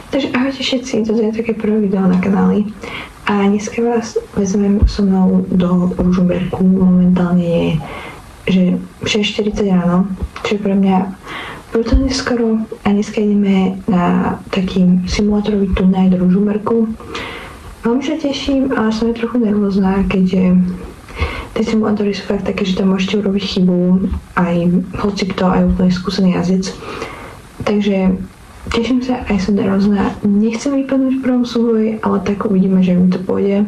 Takže ahojte všetci, toto je také prvé video na kanáli a dneska vás vezmem so mnou do Ružomberku. Momentálne je, že 6:40 ráno, čo je pre mňa brutálne skoro a dneska ideme na taký simulátorový turnaj do Ružomberku. Veľmi sa teším, ale som trochu nervózna, keďže tie simulátory sú fakt také, že tam môžete urobiť chybu aj hocikto, aj úplne skúsený jazdec. Takže teším sa, aj som nervózna. Nechcem vypadnúť v prvom súboji, ale tak uvidíme, že mi to pôjde.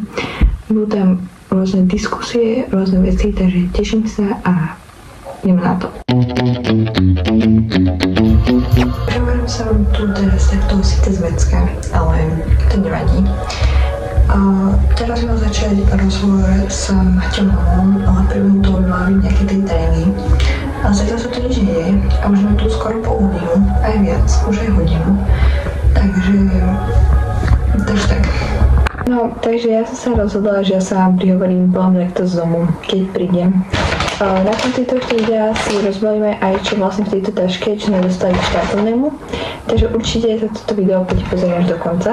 Budú tam rôzne diskusie, rôzne veci, takže teším sa a ideme na to. Prehovorím sa vám tu teraz takto síce z vecka, ale to nevadí. Teraz mal začať rozhovor s Maťom Holom, ale prvým to mala byť nejaké tej trény. Ale zatiaľ sa to nič nedeje a už sme tu skoro pol hodinu, aj viac, už aj hodinu. Takže tak. No, takže ja som sa rozhodla, že ja sa vám prihovorím poviem takto z domu, keď prídem. Na konci tohto videa si rozbalíme aj čo vlastne v tejto taške, čo sme dostali k štartovnému. Takže určite sa toto video poďte pozrieť až do konca.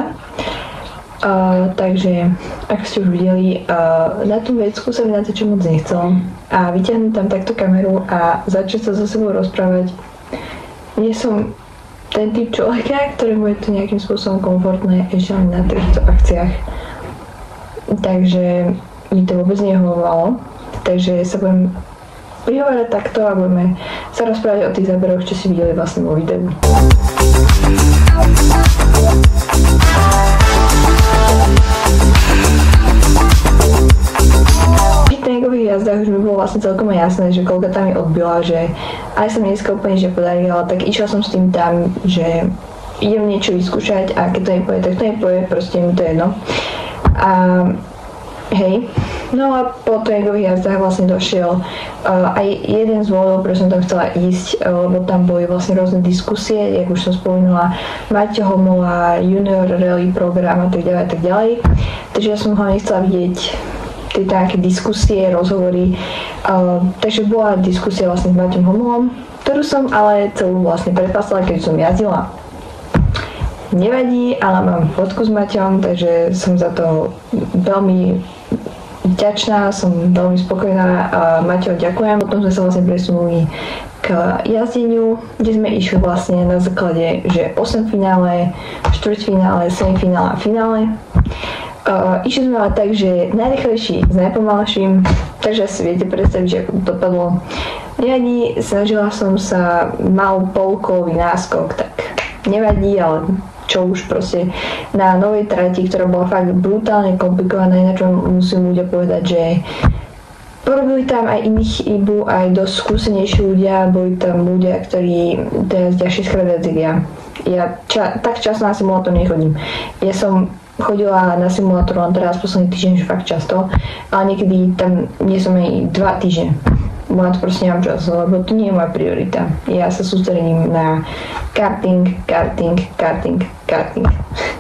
Takže, ako ste už videli, na tú vecku sa mi natočiť moc nechcel a vyťahnuť tam takto kameru a začať sa so sebou rozprávať. Nie som ten typ človeka, ktorému je to nejakým spôsobom komfortné ešte len na týchto akciách. Takže mi to vôbec nehovovalo. Takže sa budem prihovárať takto a budeme sa rozprávať o tých záberoch, čo si videli vlastne vo videu. V tréningových jazdách už mi bolo vlastne celkom jasné, že koľko tam mi odbila, že aj sa mi dneska úplne nič nepodarilo, ale tak išla som s tým tam, že idem niečo vyskúšať a keď to nepovie, tak to nepovie, proste mi to jedno. A hej, no a po tréningových jazdách vlastne došiel aj jeden z dôvodov, prečo som tam chcela ísť, lebo tam boli vlastne rôzne diskusie, jak už som spomínala, Maťo Homola, Junior Rally program a tak ďalej. Takže ja som hlavne chcela vidieť tie také diskusie, rozhovory. Takže bola diskusia vlastne s Maťom Homolom, ktorú som ale celú vlastne prepasla, keď som jazdila. Nevadí, ale mám fotku s Maťom, takže som za to veľmi vďačná, som veľmi spokojná a Maťo, ďakujem. Potom sme sa vlastne presunuli k jazdeniu, kde sme išli vlastne na základe, že 8 finále, štvrťfinále, semifinále a finále. Išli sme ale tak, že najrychlejší s najpomalším, takže si viete predstaviť, že ako to dopadlo. Nevadí, snažila som sa malú polkový náskok, tak nevadí, ale čo už proste na novej trati, ktorá bola fakt brutálne komplikovaná, ináč musím ľudia povedať, že porobili tam aj iných chybu, aj dosť skúsenejší ľudia, boli tam ľudia, ktorí teraz ďalšie skrát viac. Ja tak často na simulátor nechodím. Ja som chodila na simulátor len teraz posledný týždeň, že fakt často, ale niekedy tam nie som aj 2 týždne. Bola to proste nemám čas, lebo to nie je moja priorita. Ja sa sústredím na karting.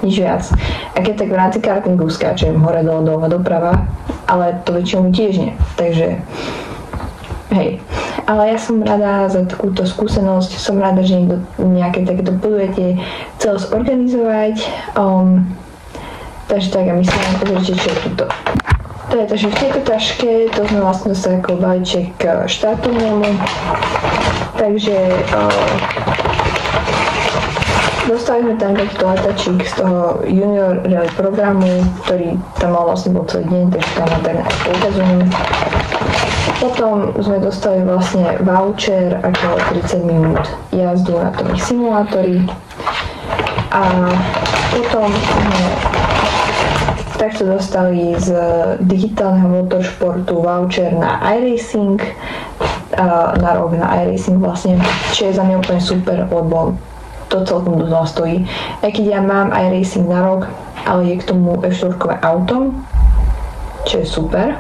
Nič viac. A keď tak v rámci kartingu skáčem hore, dole, doprava, ale to väčšinou tiež nie. Takže hej. Ale ja som rada za takúto skúsenosť, som rada, že niekto nejaké takéto podujatie chcel zorganizovať. Takže tak a myslím, že čo je tuto. To je takže v tejto taške, to sme vlastne dostali ako balíček k štartovnému. Takže dostali sme tam takýto letačík z toho Junior Rally programu, ktorý tam mal vlastne bol celý deň, takže tam na tak ukazujem. Potom sme dostali vlastne voucher ako 30 minút jazdu na tom simulátori. A potom sme takto dostali z digitálneho motoršportu voucher na iRacing, na rok na iRacing vlastne, čo je za mňa úplne super, lebo to celkom dosť stojí. Aj keď ja mám iRacing na rok, ale je k tomu F4 auto, čo je super.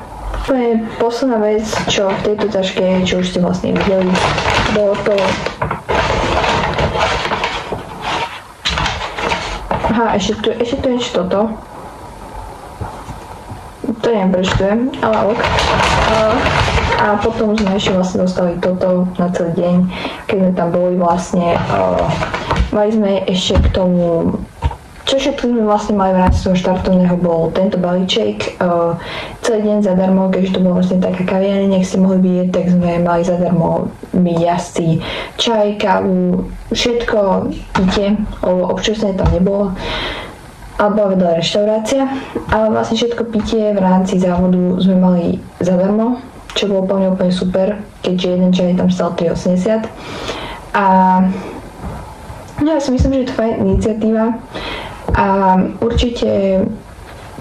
To je posledná vec, čo v tejto taške, čo už ste vlastne videli, bolo to... Aha, ešte tu je toto. To neviem, prečo to je, ale ok. A potom sme ešte vlastne dostali toto na celý deň, keď sme tam boli vlastne. Mali sme ešte k tomu čo všetko sme vlastne mali v rámci toho štartovného bol tento balíček. Celý deň zadarmo, keďže to bola vlastne taká kaviareň, nech ste mohli byť, tak sme mali zadarmo my jazdci čaj, kávu, všetko pitie, lebo občasne tam nebolo. A bola vedľa reštaurácia, ale vlastne všetko pitie v rámci závodu sme mali zadarmo, čo bolo úplne super, keďže jeden čaj tam stal 3,80. A no, ja si myslím, že je to fajn iniciatíva a určite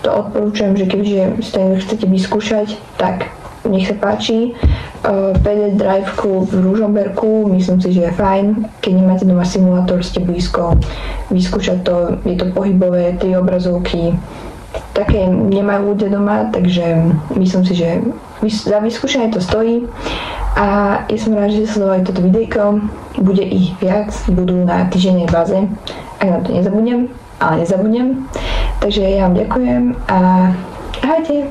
to odporúčam, že keďže si to chcete vyskúšať, tak nech sa páči. PD Drive Club v Ružomberku, myslím si, že je fajn. Keď nemáte doma simulátor, ste blízko, vyskúšať to, je to pohybové, 3 obrazovky. Také nemajú ľudia doma, takže myslím si, že za vyskúšanie to stojí. A ja som rád, že sledovali toto videjko. Bude ich viac, budú na týždennej báze. Ak na to nezabudnem, ale nezabudnem. Takže ja vám ďakujem a ahojte.